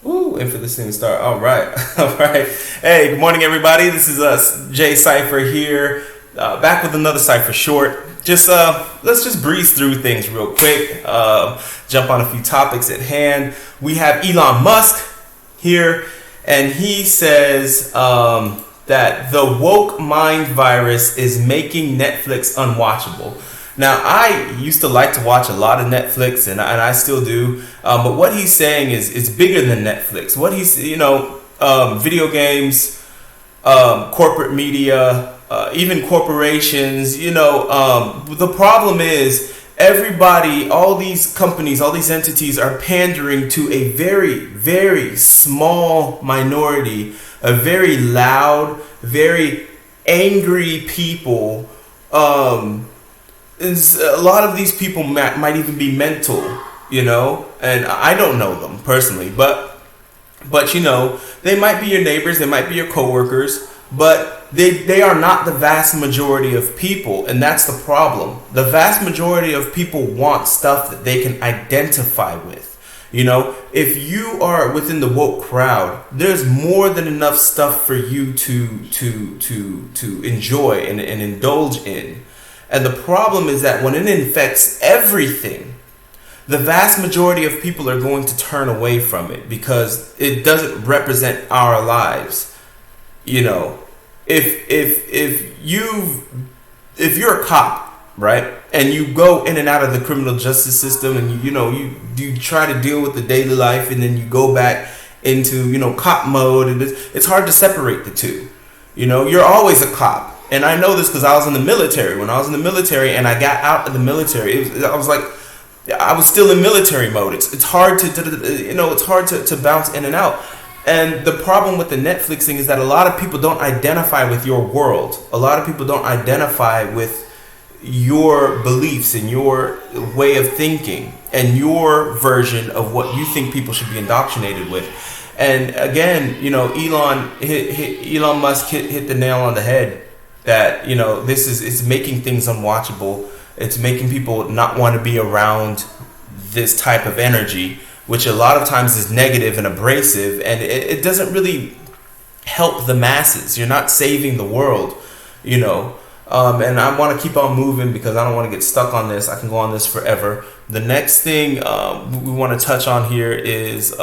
Ooh, and for this thing to start. All right. All right. Hey, good morning, everybody. This is Jay Cypher here, back with another Cypher short. Let's just breeze through things real quick. Jump on a few topics at hand. We have Elon Musk here, and he says that the woke mind virus is making Netflix unwatchable. Now, I used to like to watch a lot of Netflix, and I still do. But what he's saying is bigger than Netflix. What he's, video games, corporate media, even corporations. The problem is everybody, all these companies, all these entities are pandering to a very, very small minority, a very loud, very angry people. A lot of these people might even be mental, and I don't know them personally, but they might be your neighbors, they might be your coworkers, but they are not the vast majority of people, and that's the problem. The vast majority of people want stuff that they can identify with. If you are within the woke crowd, there's more than enough stuff for you to enjoy and indulge in. And the problem is that when it infects everything, the vast majority of people are going to turn away from it because it doesn't represent our lives. If you're a cop, right, and you go in and out of the criminal justice system, and you try to deal with the daily life, and then you go back into cop mode, and it's hard to separate the two. You're always a cop. And I know this because I was in the military. When I was in the military and I got out of the military, I was still in military mode. It's hard to bounce in and out. And the problem with the Netflix thing is that a lot of people don't identify with your world. A lot of people don't identify with your beliefs and your way of thinking and your version of what you think people should be indoctrinated with. And again, Elon Musk hit the nail on the head. That this is making things unwatchable. It's making people not want to be around this type of energy, which a lot of times is negative and abrasive, and it doesn't really help the masses. You're not saving the world, and I want to keep on moving because I don't want to get stuck on this. I can go on this forever. The next thing we want to touch on here is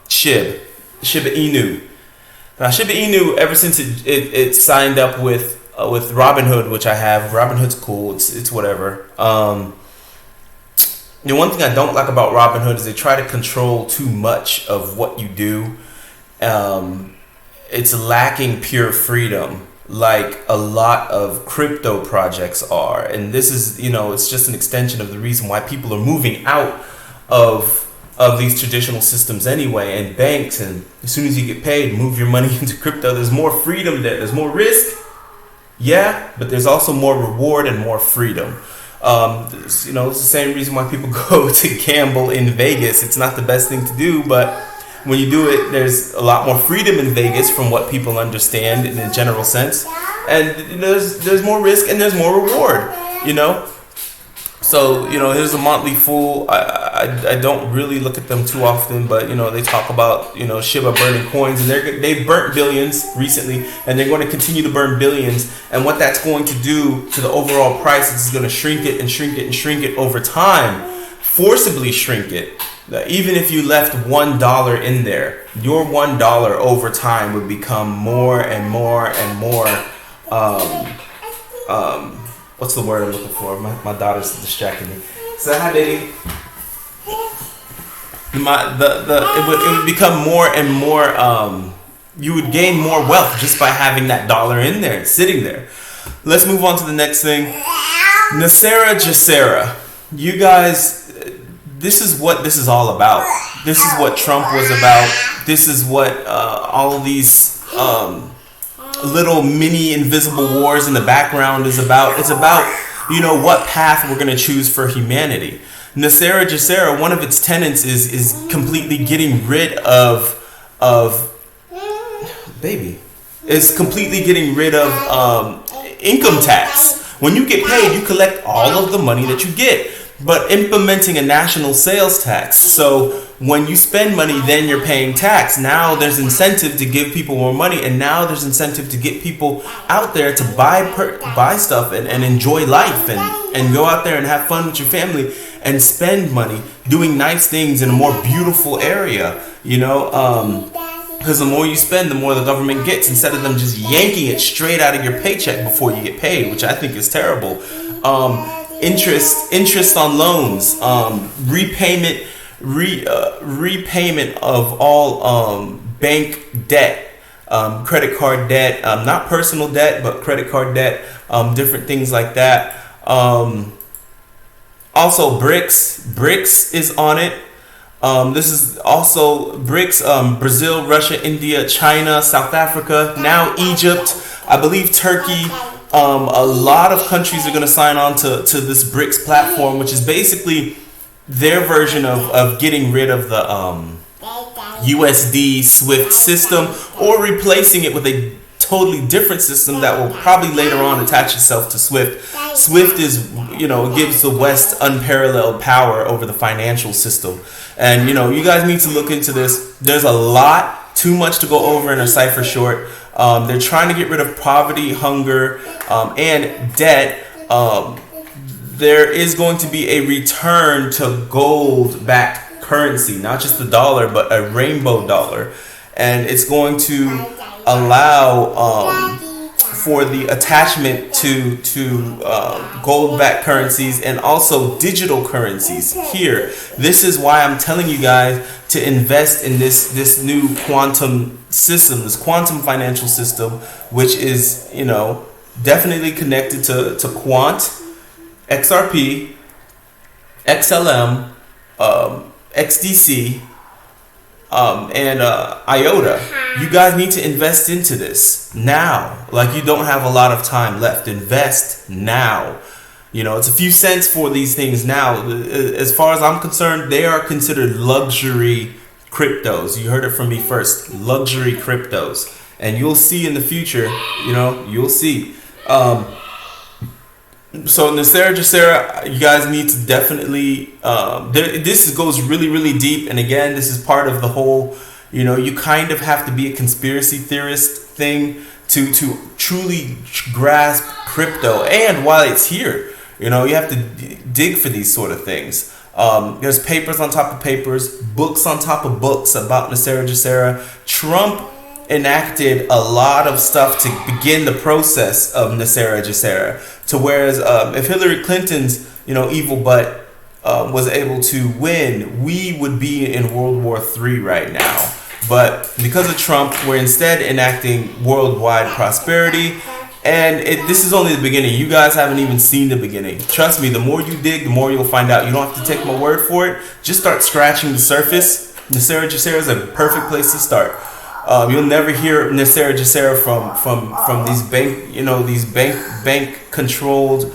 Shiba Inu. Now, Shiba Inu, ever since it signed up with Robinhood, which I have. Robinhood's cool. It's whatever. The one thing I don't like about Robinhood is they try to control too much of what you do. It's lacking pure freedom, like a lot of crypto projects are. And this is, it's just an extension of the reason why people are moving out of these traditional systems anyway, and banks. And as soon as you get paid, move your money into crypto. There's more freedom there. There's more risk. Yeah, but there's also more reward and more freedom. It's the same reason why people go to gamble in Vegas. It's not the best thing to do, but when you do it, there's a lot more freedom in Vegas from what people understand in a general sense. And there's more risk and there's more reward, So, here's a Motley Fool. I don't really look at them too often, but, they talk about, Shiba burning coins, and they've burnt billions recently, and they're going to continue to burn billions. And what that's going to do to the overall price is going to shrink it and shrink it and shrink it over time, forcibly shrink it. Even if you left $1 in there, your $1 over time would become more and more and more, what's the word I'm looking for? My daughter's distracting me. So hi, baby. It would become more and more. You would gain more wealth just by having that dollar in there, sitting there. Let's move on to the next thing. NESARA-GESARA. You guys, this is what this is all about. This is what Trump was about. This is what all of these little mini invisible wars in the background is about. It's about, what path we're going to choose for humanity. NESARA-GESARA, one of its tenets is completely getting rid of income tax. When you get paid, you collect all of the money that you get, but implementing a national sales tax. So when you spend money, then you're paying tax. Now there's incentive to give people more money, and now there's incentive to get people out there to buy stuff and enjoy life and go out there and have fun with your family and spend money doing nice things in a more beautiful area, you know, because the more you spend, the more the government gets, instead of them just yanking it straight out of your paycheck before you get paid, which I think is terrible. Interest on loans, repayment of all bank debt, credit card debt, not personal debt, but credit card debt, different things like that. Also, BRICS is on it. This is also BRICS, Brazil, Russia, India, China, South Africa, now Egypt, I believe Turkey. A lot of countries are going to sign on to this BRICS platform, which is basically their version of getting rid of the USD SWIFT system, or replacing it with a totally different system that will probably later on attach itself to SWIFT. SWIFT is, you know, gives the West unparalleled power over the financial system. And, you know, you guys need to look into this. There's a lot, too much to go over in a Cypher short. They're trying to get rid of poverty, hunger, and debt. There is going to be a return to gold-backed currency, not just the dollar, but a rainbow dollar. And it's going to allow for the attachment to gold-backed currencies and also digital currencies here. This is why I'm telling you guys to invest in this new quantum system, this quantum financial system, which is, you know, definitely connected to Quant, XRP, XLM, XDC, and IOTA. You guys need to invest into this now. Like, you don't have a lot of time left. Invest now. You know, it's a few cents for these things now. As far as I'm concerned, they are considered luxury cryptos. You heard it from me first. Luxury cryptos. And you'll see in the future, you know, you'll see. So NESARA-GESARA, you guys need to definitely, this goes really, really deep. And again, this is part of the whole, you know, you kind of have to be a conspiracy theorist thing to truly grasp crypto. And while it's here, you know, you have to dig for these sort of things. There's papers on top of papers, books on top of books about NESARA-GESARA. Trump enacted a lot of stuff to begin the process of NESARA-GESARA. To whereas if Hillary Clinton's, you know, evil butt was able to win, we would be in World War III right now. But because of Trump, we're instead enacting worldwide prosperity. And this is only the beginning. You guys haven't even seen the beginning. Trust me, the more you dig, the more you'll find out. You don't have to take my word for it. Just start scratching the surface. NESARA-GESARA is a perfect place to start. You'll never hear NESARA-GESARA from these bank controlled,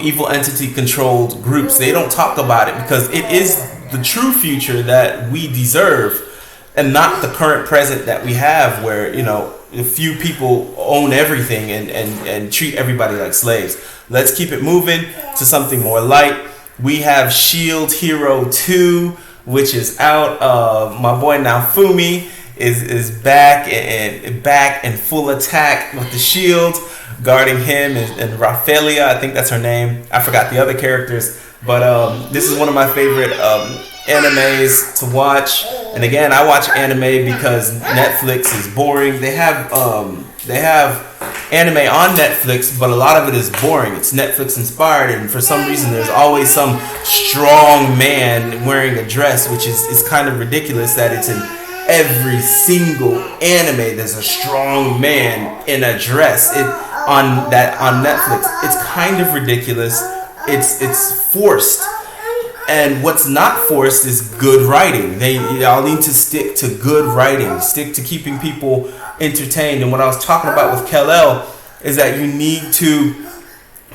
evil entity controlled groups. They don't talk about it because it is the true future that we deserve, and not the current present that we have, where, you know, a few people own everything and treat everybody like slaves. Let's keep it moving to something more light. We have Shield Hero 2, which is out. My boy Naofumi is back and full attack with the shield, guarding him and Raphaelia, I think that's her name. I forgot the other characters, but this is one of my favorite animes to watch. And again, I watch anime because Netflix is boring. They have anime on Netflix, but a lot of it is boring. It's Netflix inspired, and for some reason there's always some strong man wearing a dress, which is kind of ridiculous that it's in every single anime. There's a strong man in a dress on Netflix. It's kind of ridiculous. It's forced. And what's not forced is good writing. Y'all need to stick to good writing. Stick to keeping people entertained. And what I was talking about with Kal-El is that you need to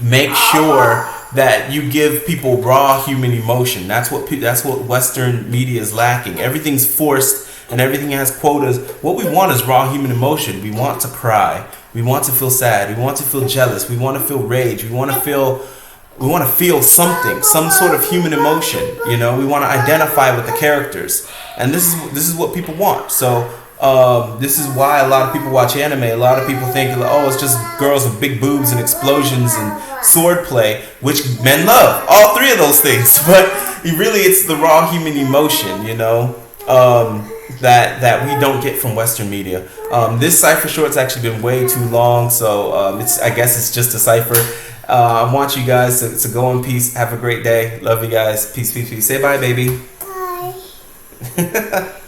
make sure that you give people raw human emotion. That's what Western media is lacking. Everything's forced and everything has quotas. What we want is raw human emotion. We want to cry. We want to feel sad. We want to feel jealous. We want to feel rage. We want to feel We want to feel something, some sort of human emotion. You know, we want to identify with the characters, and this is what people want. So this is why a lot of people watch anime. A lot of people think, oh, it's just girls with big boobs and explosions and swordplay, which men love. All three of those things, but really, it's the raw human emotion. You know, that we don't get from Western media. This Cypher short's actually been way too long, so I guess it's just a Cypher. I want you guys to go in peace. Have a great day. Love you guys. Peace, peace, peace. Say bye, baby. Bye.